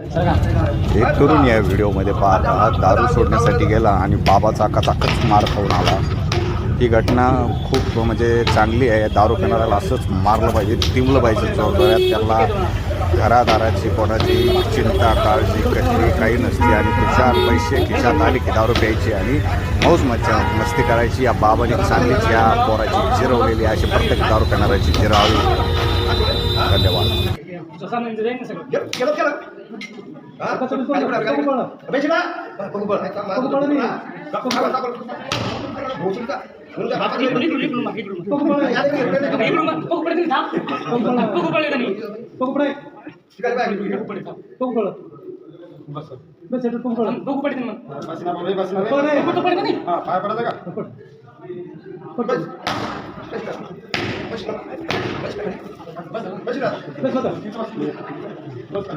एक तरुण या व्हिडिओमध्ये पाहत आहात दारू सोडण्यासाठी गेला आणि बाबाचा कचाकच मार खाऊन आला। ही घटना खूप म्हणजे चांगली आहे। दारू पिणाऱ्याला असंच मारलं पाहिजे, टिमलं पाहिजे जोरदारात। त्याला घरादाराची कोणाची चिंता काळजी कसली काही नसते आणि खुशाल पैसे खिशात आले की दारू प्यायची आणि मौज मस्ती करायची। या बाबाने चांगलीच या पोराची जिरवलेली अशी प्रत्येक दारू पिणाऱ्याची जिरावी। धन्यवाद। बस